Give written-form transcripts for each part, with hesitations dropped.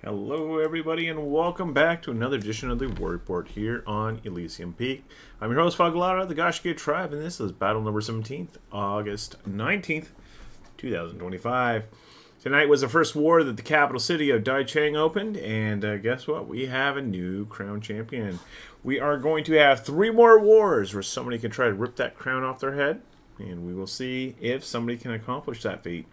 Hello everybody and welcome back to another edition of the War Report here on Elysium Peak. I'm your host Foghladha, the Goshgate Tribe, and this is battle number 17th, August 19th, 2025. Tonight was the first war that the capital city of Daichang opened, and guess what? We have a new crown champion. We are going to have 3 more wars where somebody can try to rip that crown off their head, and we will see if somebody can accomplish that feat.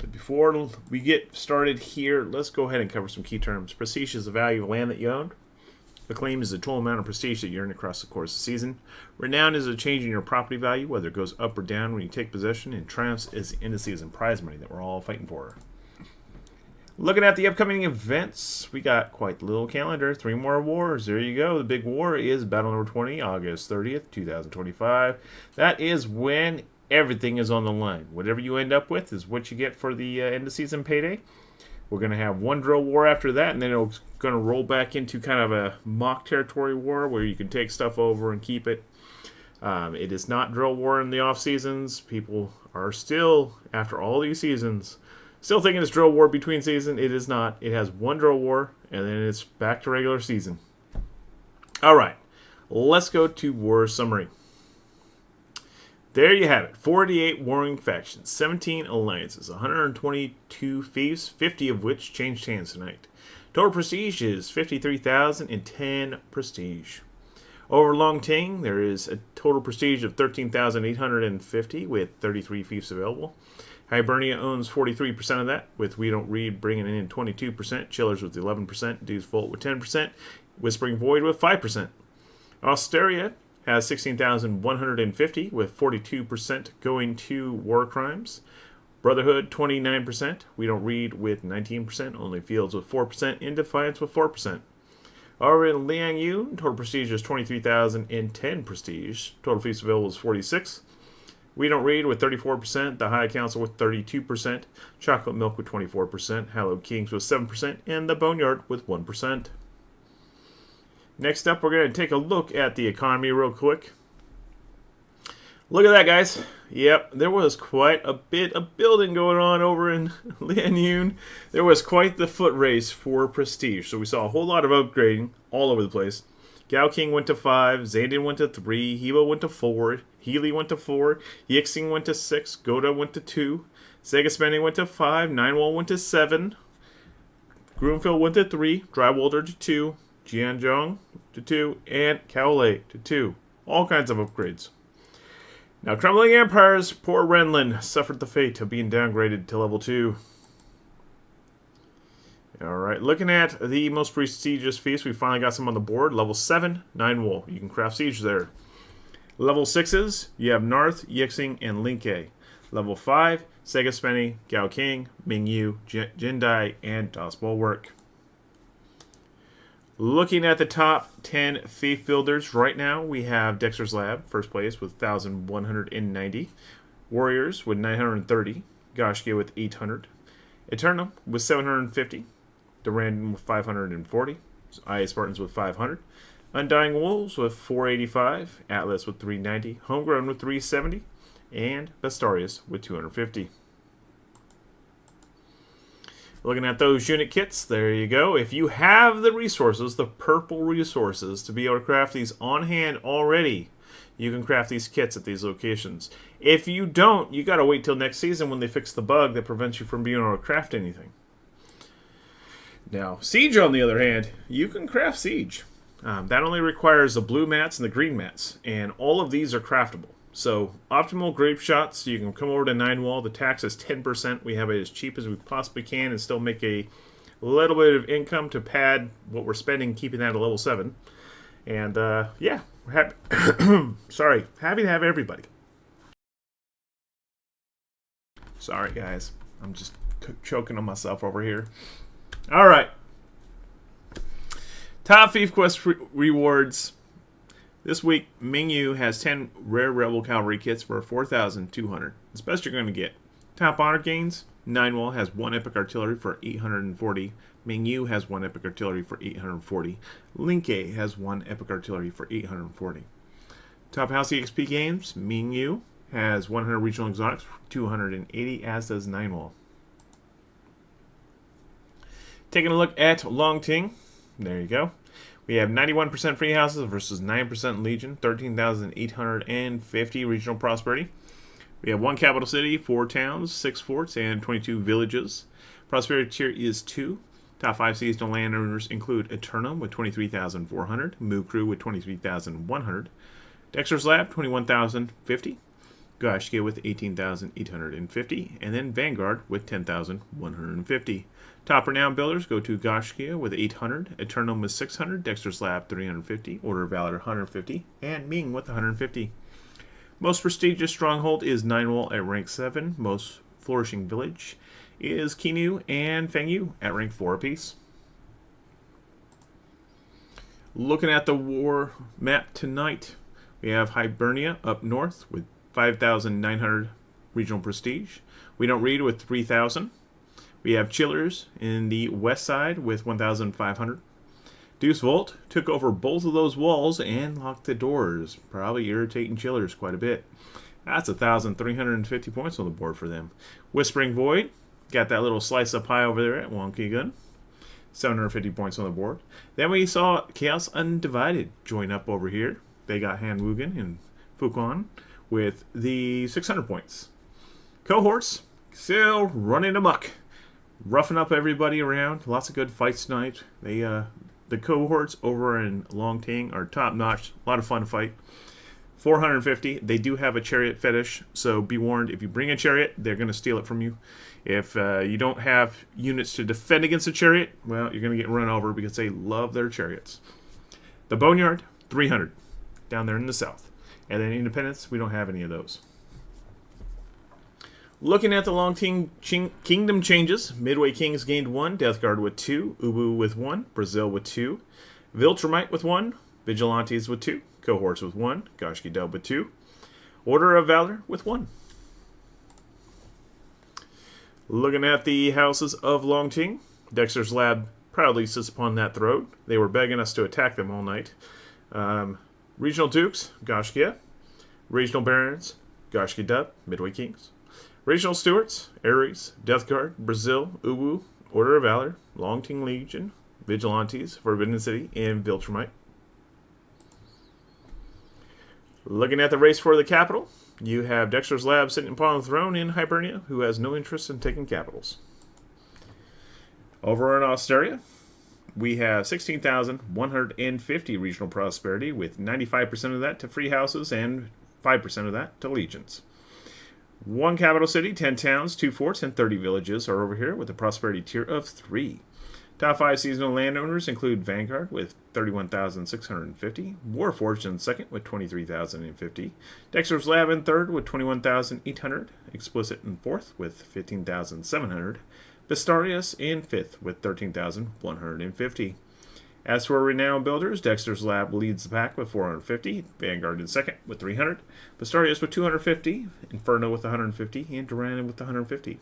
But before we get started here, let's go ahead and cover some key terms. Prestige is the value of land that you own. Acclaim is the total amount of prestige that you earn across the course of the season. Renown is a change in your property value, whether it goes up or down when you take possession. And triumphs is the indices and prize money that we're all fighting for. Looking at the upcoming events, we got quite the little calendar. 3 more wars. There you go. The big war is battle number 20, August 30th, 2025. That is when everything is on the line. Whatever you end up with is what you get for the end of season payday. We're going to have 1 drill war after that, and then it's going to roll back into kind of a mock territory war where you can take stuff over and keep it. It is not drill war in the off seasons. People are still, after all these seasons, still thinking it's drill war between season. It is not. It has 1 drill war, and then it's back to regular season. All right, let's go to war summary. There you have it. 48 warring factions, 17 alliances, 122 fiefs, 50 of which changed hands tonight. Total prestige is 53,010 prestige. Over Longting, there is a total prestige of 13,850 with 33 fiefs available. Hibernia owns 43% of that, with We Don't Read bringing in 22%, Chillers with 11%, Dues Volt with 10%, Whispering Void with 5%. Osteria has 16,150 with 42% going to war crimes. Brotherhood 29%. We Don't Read with 19%. Only Fields with 4%. In Defiance with 4%. Over in Liang Yu, total prestige is 23,010 prestige. Total feast available is 46. We Don't Read with 34%. The High Council with 32%. Chocolate Milk with 24%. Hallowed Kings with 7%. And the Boneyard with 1%. Next up, we're going to take a look at the economy real quick. Look at that, guys. Yep, there was quite a bit of building going on over in Lianyun. There was quite the foot race for prestige. So we saw a whole lot of upgrading all over the place. Gao King went to 5, Zandin went to 3, Hebo went to 4, Healy went to 4, Yixing went to 6, Goda went to 2, Sega Spending went to 5, Ninewall went to 7, Groomfield went to 3, Drywalder to 2, Jianzhong to 2, and Kaolei to 2. All kinds of upgrades. Now, Crumbling Empires, poor Renlin suffered the fate of being downgraded to level 2. Alright, looking at the most prestigious feasts, we finally got some on the board. Level 7, 9 Wool. You can craft siege there. Level 6s, you have Narth, Yixing, and Linke. Level 5, Sega Spenny, Gao King, Mingyu, Jindai, and Das Bulwark. Looking at the top 10 fief builders right now, we have Dexter's Lab, first place with 1,190. Warriors with 930. Goshgate with 800. Eternum with 750. Durandon with 540. IA Spartans with 500. Undying Wolves with 485. Atlas with 390. Homegrown with 370. And Vestarius with 250. Looking at those unit kits, there you go. If you have the resources, the purple resources, to be able to craft these on hand already, you can craft these kits at these locations. If you don't, you got to wait till next season when they fix the bug that prevents you from being able to craft anything. Now, Siege, on the other hand, you can craft Siege. That only requires the blue mats and the green mats, and all of these are craftable. So, optimal grape shots, you can come over to 9 Wall. The tax is 10%. We have it as cheap as we possibly can and still make a little bit of income to pad what we're spending, keeping that at level 7. And, yeah, we're happy. Happy to have everybody. Sorry, guys. I'm just choking on myself over here. All right. Top Fief Quest rewards. This week, Mingyu has 10 rare Rebel Cavalry kits for 4,200. It's best you're going to get. Top Honor gains, 9 Wall has 1 Epic Artillery for 840. Mingyu has 1 Epic Artillery for 840. Linke has 1 Epic Artillery for 840. Top House EXP games, Mingyu has 100 Regional Exotics for 280, as does 9 Wall. Taking a look at Longting. There you go. We have 91% free houses versus 9% Legion, 13,850 regional prosperity. We have 1 capital city, 4 towns, 6 forts, and 22 villages. Prosperity tier is 2. Top 5 seasonal landowners include Eternum with 23,400, Moo Crew with 23,100, Dexter's Lab 21,050, Gashkia with 18,850, and then Vanguard with 10,150. Top renowned builders go to Gashkia with 800, Eternum with 600, Dexter's Lab 350, Order of Valor 150, and Ming with 150. Most prestigious stronghold is Ninewall at rank 7. Most flourishing village is Kinu and Fengyu at rank 4 apiece. Looking at the war map tonight, we have Hibernia up north with 5,900 regional prestige. We don't read with 3,000. We have Chillers in the west side with 1,500. Deuce Volt took over both of those walls and locked the doors, probably irritating Chillers quite a bit. That's 1,350 points on the board for them. Whispering Void got that little slice of pie over there at Wonky Gun. 750 points on the board. Then we saw Chaos Undivided join up over here. They got Han Wugen and Fuquan with the 600 points. Cohorts still running amok, roughing up everybody around. Lots of good fights tonight. The cohorts over in Longting are top notch. A lot of fun to fight. 450. They do have a chariot fetish, so be warned. If you bring a chariot, they're going to steal it from you. If you don't have units to defend against a chariot, well, you're going to get run over because they love their chariots. The Boneyard, 300, down there in the south. And then Independence, we don't have any of those. Looking at the Longting Kingdom changes, Midway Kings gained 1, Death Guard with 2, Ubu with 1, Brazil with 2, Viltrumite with 1, Vigilantes with 2, Cohorts with 1, Gashki Dub with 2, Order of Valor with 1. Looking at the houses of Longting, Dexter's Lab proudly sits upon that throne. They were begging us to attack them all night. Regional Dukes, Gashkia. Regional Barons, Gashki Dub, Midway Kings. Regional Stewards, Ares, Death Guard, Brazil, Ubu, Order of Valor, Longting Legion, Vigilantes, Forbidden City, and Viltrumite. Looking at the race for the capital, you have Dexter's Lab sitting upon the throne in Hibernia, who has no interest in taking capitals. Over in Australia, we have 16,150 regional prosperity, with 95% of that to free houses and 5% of that to legions. 1 capital city, 10 towns, 2 forts, and 30 villages are over here with a prosperity tier of 3. Top 5 seasonal landowners include Vanguard with 31,650, Warforged in second with 23,050, Dexter's Lab in third with 21,800, Explicit in fourth with 15,700, Vistarius in fifth with 13,150. As for renowned builders, Dexter's Lab leads the pack with 450, Vanguard in second with 300, Vistarius with 250, Inferno with 150, and Duran with 150.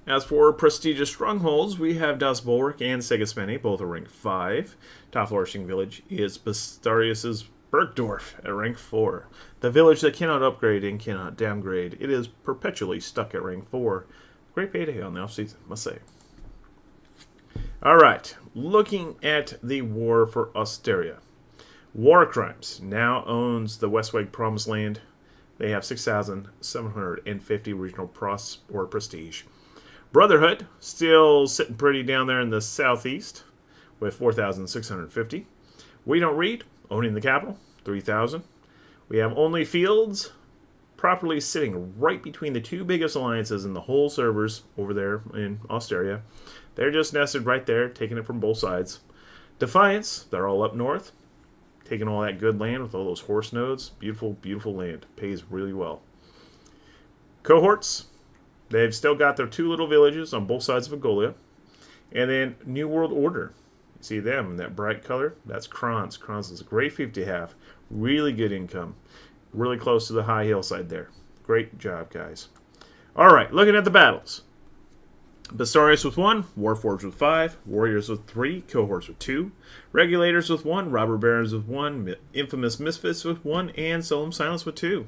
As for prestigious strongholds, we have Das Bulwark and Segismeni, both at rank 5. Top flourishing village is Vistarius' Bergdorf at rank 4. The village that cannot upgrade and cannot downgrade. It is perpetually stuck at rank 4. Great payday on the offseason, must say. Alright, looking at the war for Osteria. War Crimes now owns the Westweg Promised Land. They have 6,750 regional prestige. Brotherhood, still sitting pretty down there in the southeast with 4,650. We Don't Read, owning the capital, 3,000. We have Only Fields, properly sitting right between the two biggest alliances in the whole servers over there in Osteria. They're just nested right there, taking it from both sides. Defiance, they're all up north, taking all that good land with all those horse nodes. Beautiful, beautiful land. Pays really well. Cohorts, they've still got their 2 little villages on both sides of Agolia. And then New World Order. You see them in that bright color? That's Kronz. Kronz is a great fief to have. Really good income. Really close to the high hillside there. Great job, guys. Alright, looking at the battles. Bastarius with 1, Warforged with 5, Warriors with 3, Cohorts with 2, Regulators with 1, Robber Barons with 1, Infamous Misfits with 1, and Solemn Silence with 2.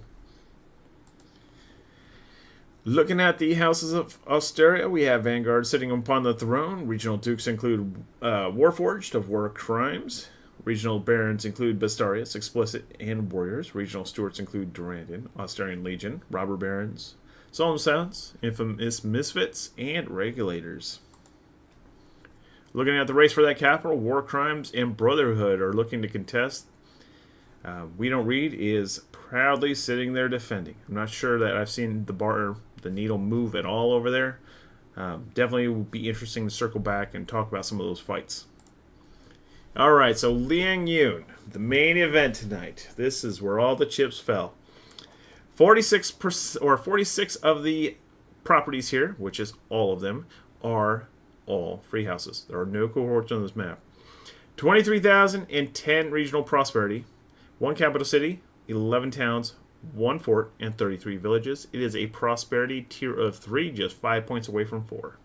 Looking at the houses of Austeria, we have Vanguard sitting upon the throne. Regional dukes include Warforged of War Crimes. Regional barons include Bastarius, Explicit, and Warriors. Regional stewards include Durandon, Austerian Legion, Robber Barons, Solemn Silence, Infamous Misfits, and Regulators. Looking at the race for that capital, War Crimes and Brotherhood are looking to contest. We Don't Read is proudly sitting there defending. I'm not sure that I've seen the needle move at all over there. Definitely would be interesting to circle back and talk about some of those fights. Alright, so Liang Yun, the main event tonight. This is where all the chips fell. 46% or 46 of the properties here, which is all of them, are all free houses. There are no cohorts on this map. 23,010 regional prosperity, 1 capital city, 11 towns, 1 fort, and 33 villages. It is a prosperity tier of 3, just 5 points away from 4.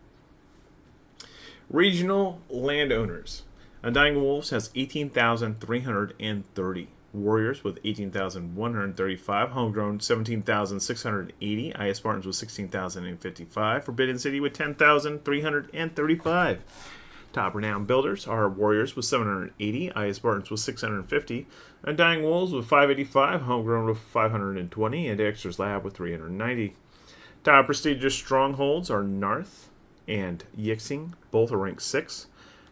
Regional landowners. Undying Wolves has 18,330. Warriors with 18,135. Homegrown 17,680. IS Spartans with 16,055. Forbidden City with 10,335. Top renowned builders are Warriors with 780. IS Spartans with 650. Undying Wolves with 585. Homegrown with 520. And Dexter's Lab with 390. Top prestigious strongholds are Narth and Yixing. Both are rank 6.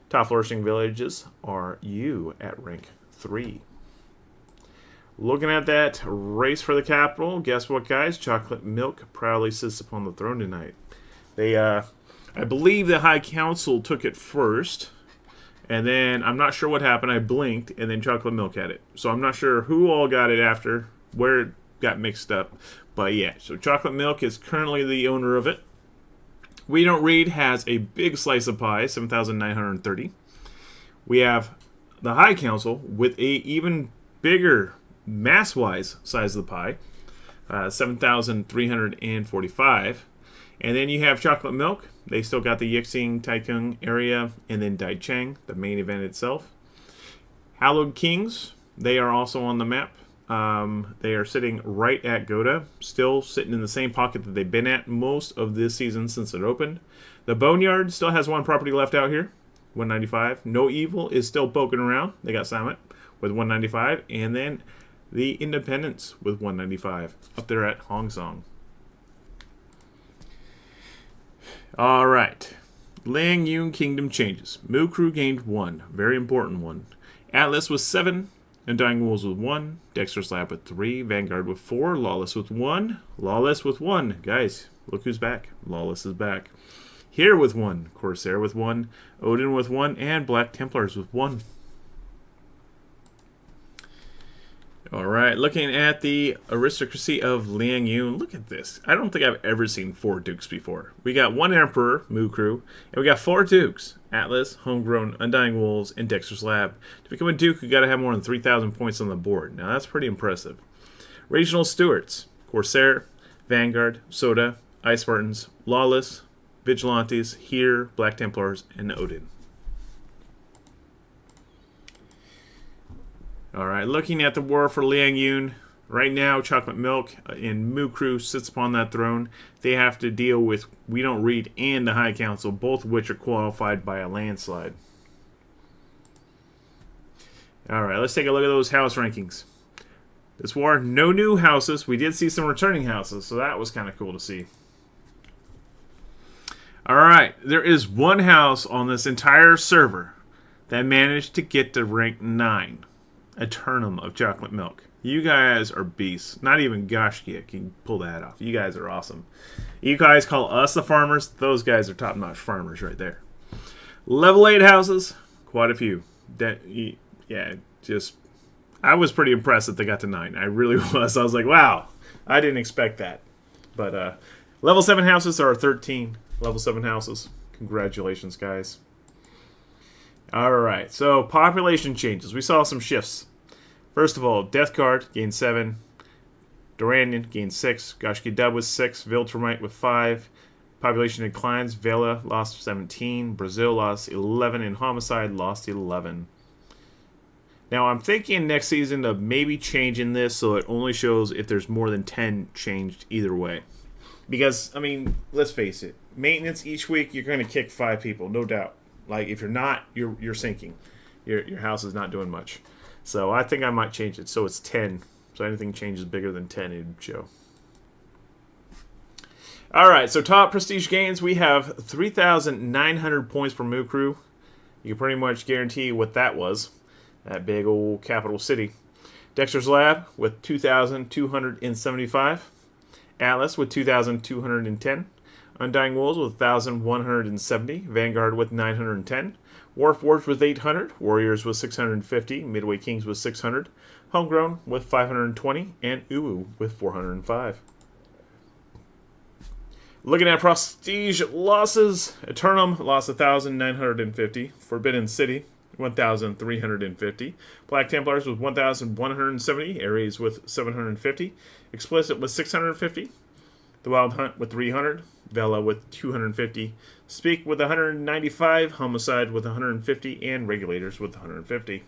Top flourishing villages are you at rank 3. Looking at that race for the capital, guess what, guys? Chocolate Milk proudly sits upon the throne tonight. I believe the High Council took it first, and then I'm not sure what happened. I blinked, and then Chocolate Milk had it. So I'm not sure who all got it after, where it got mixed up. But yeah, so Chocolate Milk is currently the owner of it. We Don't Read has a big slice of pie, 7,930. We have the High Council with a even bigger mass-wise size of the pie, 7,345. And then you have Chocolate Milk. They still got the Yixing, Taichung area, and then Daicheng, the main event itself. Hallowed Kings, they are also on the map. They are sitting right at Goda, still sitting in the same pocket that they've been at most of this season since it opened. The Boneyard still has one property left out here, 195. No Evil is still poking around. They got Summit with 195, and then the Independence with 195 up there at Hong Song. All right, Liang Yun Kingdom changes. Mu Crew gained 1, very important one. Atlas with 7. Undying Wolves with 1, Dexter's Lab with 3, Vanguard with 4, Lawless with 1, Lawless with 1. Guys, look who's back. Lawless is back. Here with 1, Corsair with 1, Odin with 1, and Black Templars with 1. Alright, looking at the aristocracy of Liang Yun, look at this. I don't think I've ever seen 4 dukes before. We got 1 Emperor, Mu Crew, and we got 4 dukes. Atlas, Homegrown, Undying Wolves, and Dexter's Lab. To become a duke, you got to have more than 3,000 points on the board. Now, that's pretty impressive. Regional stewards, Corsair, Vanguard, Soda, Ice Spartans, Lawless, Vigilantes, Here, Black Templars, and Odin. Alright, looking at the war for Liang Yun, right now Chocolate Milk and Mu Crew sits upon that throne. They have to deal with We Don't Read and the High Council, both of which are qualified by a landslide. Alright, let's take a look at those house rankings. This war, no new houses. We did see some returning houses, so that was kind of cool to see. Alright, there is one house on this entire server that managed to get to rank 9. Eternum of Chocolate Milk. You guys are beasts. Not even Goshkia can pull that off. You guys are awesome. You guys call us the farmers. Those guys are top-notch farmers right there. Level 8 houses. Quite a few. I was pretty impressed that they got to 9. I really was. I was like, wow. I didn't expect that. But level 7 houses are 13. Level 7 houses. Congratulations, guys. Alright, so population changes. We saw some shifts. First of all, Death Guard gained 7. Duranian gained 6. Goshki Dub with 6. Viltrumite with 5. Population declines. Vela lost 17. Brazil lost 11. And Homicide lost 11. Now, I'm thinking next season of maybe changing this so it only shows if there's more than 10 changed either way. Because, I mean, let's face it. Maintenance each week, you're going to kick 5 people, no doubt. Like, if you're not, you're sinking. Your house is not doing much. So I think I might change it. So it's 10. So anything changes bigger than 10, it'd show. All right, so top prestige gains. We have 3,900 points for Moo Crew. You can pretty much guarantee what that was. That big old capital city. Dexter's Lab with 2,275. Atlas with 2,210. Undying Wolves with 1,170. Vanguard with 910. Warforged with 800. Warriors with 650. Midway Kings with 600. Homegrown with 520. And Uwu with 405. Looking at prestige losses, Eternum lost 1,950. Forbidden City, 1,350. Black Templars with 1,170. Ares with 750. Explicit with 650. The Wild Hunt with 300. Vela with 250. Speak with 195. Homicide with 150. And Regulators with 150.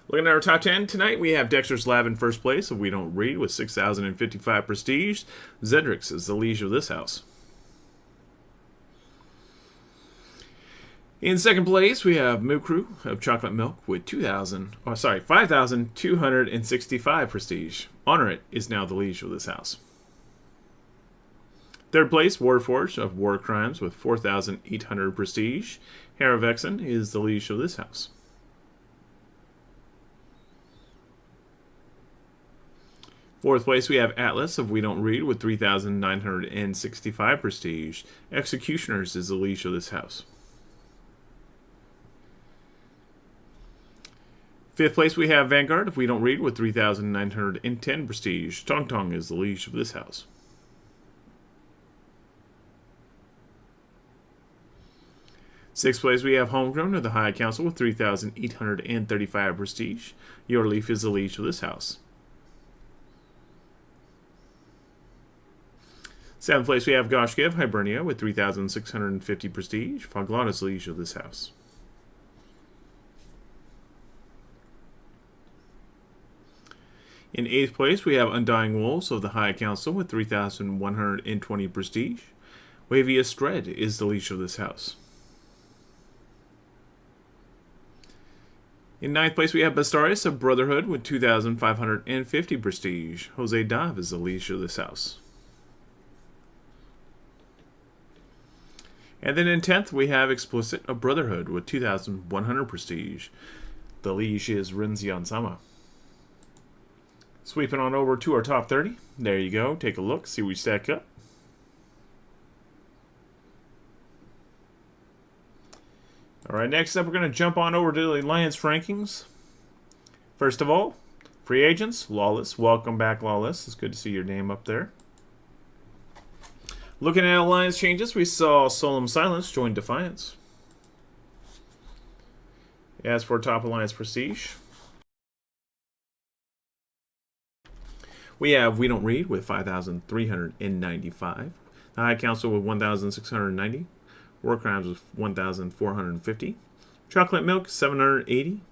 Looking at our top 10 tonight, we have Dexter's Lab in first place, if we don't read, with 6,055 prestige. Zedrix is the liege of this house. In second place, we have Moo Crew of Chocolate Milk with 5,265 prestige. Honor It is now the liege of this house. Third place, Warforged of War Crimes with 4,800 prestige. Hair of Exon is the liege of this house. Fourth place, we have Atlas of We Don't Read with 3,965 prestige. Executioners is the liege of this house. Fifth place, we have Vanguard of We Don't Read with 3,910 prestige. Tong Tong is the liege of this house. Sixth place, we have Homegrown of the High Council with 3,835 prestige. Your Leaf is the liege of this house. Seventh place, we have Goshki of Hibernia with 3,650 prestige. Foghladha is the liege of this house. In eighth place, we have Undying Wolves of the High Council with 3,120 prestige. Waviest Dread is the liege of this house. In ninth place, we have Bastarius of Brotherhood with 2,550 prestige. Jose Dav is the liege of this house. And then in 10th, we have Explicit of Brotherhood with 2,100 prestige. The liege is Rinzian Sama. Sweeping on over to our top 30. There you go. Take a look. See what we stack up. All right, next up, we're going to jump on over to the Alliance rankings. First of all, free agents, Lawless. Welcome back, Lawless. It's good to see your name up there. Looking at Alliance changes, we saw Solemn Silence join Defiance. As for top Alliance prestige, we have We Don't Read with 5,395. The High Council with 1,690. War Crimes with 1,450. Chocolate Milk, 780.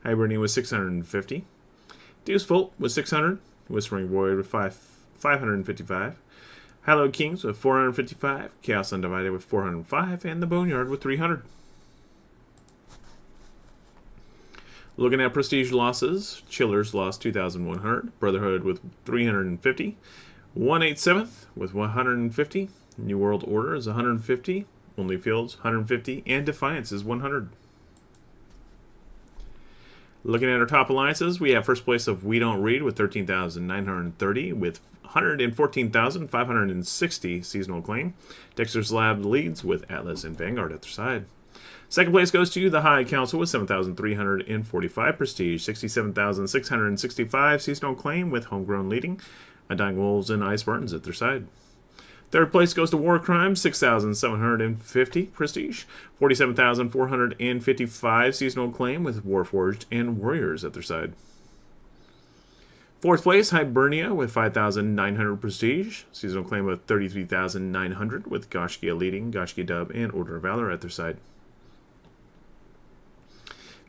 Hibernia with 650. Deuce Volt with 600. Whispering Void with 555. Hallowed Kings with 455. Chaos Undivided with 405. And the Boneyard with 300. Looking at prestige losses, Chillers lost 2,100. Brotherhood with 350. 187th with 150. New World Order is 150. Only Fields 150. And Defiance is 100. Looking at our top alliances, we have first place of We Don't Read with 13,930 with 114,560 seasonal claim. Dexter's Lab leads with Atlas and Vanguard at their side. Second place goes to the High Council with 7,345 prestige, 67,665 seasonal claim with Homegrown leading, Undying Wolves and Ice Spartans at their side. Third place goes to War Crimes, 6,750 prestige, 47,455 seasonal claim with Warforged and Warriors at their side. Fourth place, Hibernia with 5,900 prestige, seasonal claim with 33,900 with Goshkia leading, Goshkia Dub and Order of Valor at their side.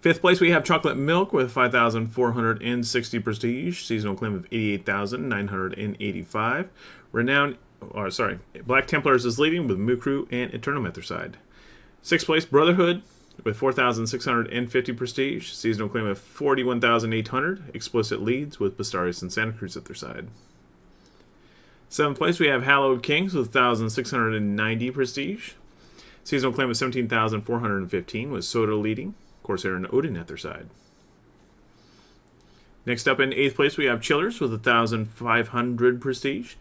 Fifth place, we have Chocolate Milk with 5,460 prestige. Seasonal claim of 88,985. Black Templars is leading with Mukru and Eternal Methricide. Sixth place, Brotherhood with 4,650 prestige. Seasonal claim of 41,800. Explicit leads with Bastarius and Santa Cruz at their side. Seventh place, we have Hallowed Kings with 1,690 prestige. Seasonal claim of 17,415 with Soda leading. Corsair and Odin at their side. Next up in eighth place, we have Chillers with 1,500 prestige.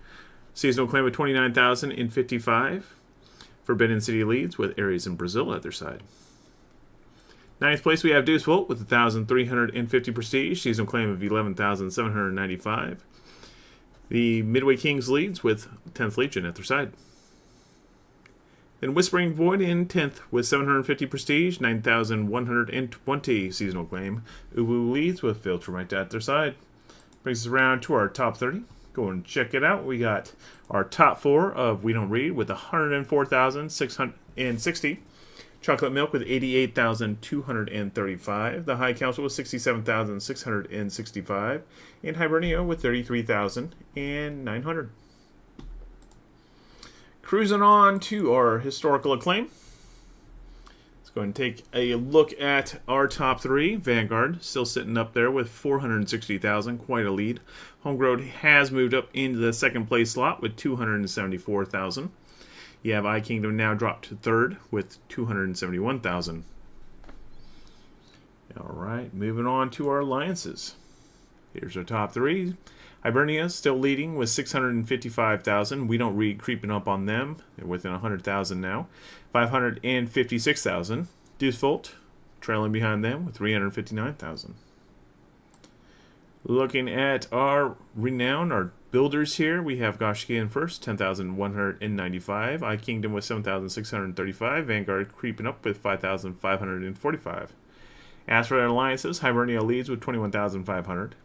Seasonal claim of 29,055. Forbidden City leads with Ares and Brazil at their side. Ninth place, we have Deuce Volt with 1,350 prestige. Seasonal claim of 11,795. The Midway Kings leads with 10th Legion at their side. Then Whispering Void in 10th with 750 prestige, 9,120 seasonal claim. Uwu leads with Filtremite at their side. Brings us around to our top 30. Go and check it out. We got our top 4 of We Don't Read with 104,660. Chocolate Milk with 88,235. The High Council with 67,665. And Hibernia with 33,900. Cruising on to our historical acclaim. Let's go and take a look at our top 3. Vanguard still sitting up there with 460,000, quite a lead. Homegrown has moved up into the second place slot with 274,000. You have iKingdom now dropped to third with 271,000. All right, moving on to our alliances. Here's our top 3. Hibernia still leading with 655,000. We Don't Read creeping up on them. They're within 100,000 now. 556,000. Deuce Volt trailing behind them with 359,000. Looking at our renown, our builders here, we have Goshki in first, 10,195. iKingdom with 7,635. Vanguard creeping up with 5,545. As for their alliances, Hibernia leads with 21,500.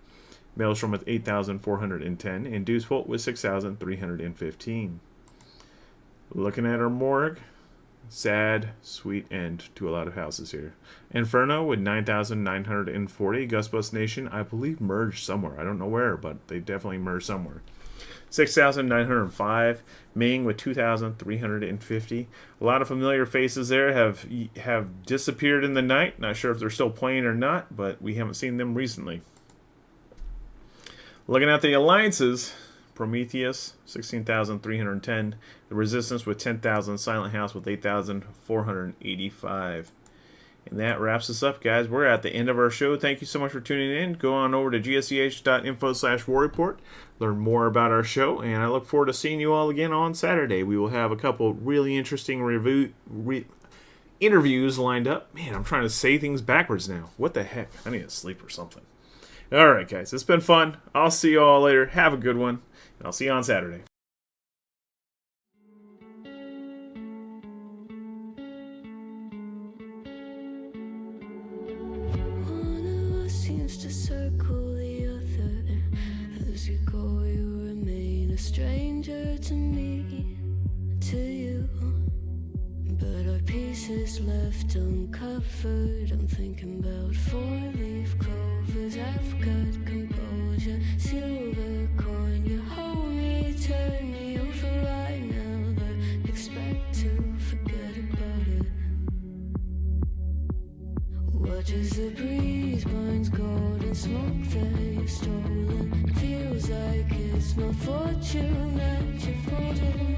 Maelstrom with 8,410, and Deuce Volt with 6,315. Looking at our morgue, sad, sweet end to a lot of houses here. Inferno with 9,940. Gustbus Nation, I believe, merged somewhere. I don't know where, but they definitely merged somewhere. 6,905. Ming with 2,350. A lot of familiar faces there have disappeared in the night. Not sure if they're still playing or not, but we haven't seen them recently. Looking at the alliances, Prometheus, 16,310. The Resistance with 10,000. Silent House with 8,485. And that wraps us up, guys. We're at the end of our show. Thank you so much for tuning in. Go on over to gsch.info/war report. Learn more about our show. And I look forward to seeing you all again on Saturday. We will have a couple really interesting interviews lined up. Man, I'm trying to say things backwards now. What the heck? I need to sleep or something. All right, guys. It's been fun. I'll see you all later. Have a good one. And I'll see you on Saturday. Seems to circle the other. As you go, you remain a stranger to me, to you. But our pieces left uncovered. I'm thinking about 4-leaf clovers. I've got composure, silver coin. You hold me, turn me over right now, but expect to forget about it. Watch as the breeze burns golden smoke that you've stolen. Feels like it's my fortune that you've holding.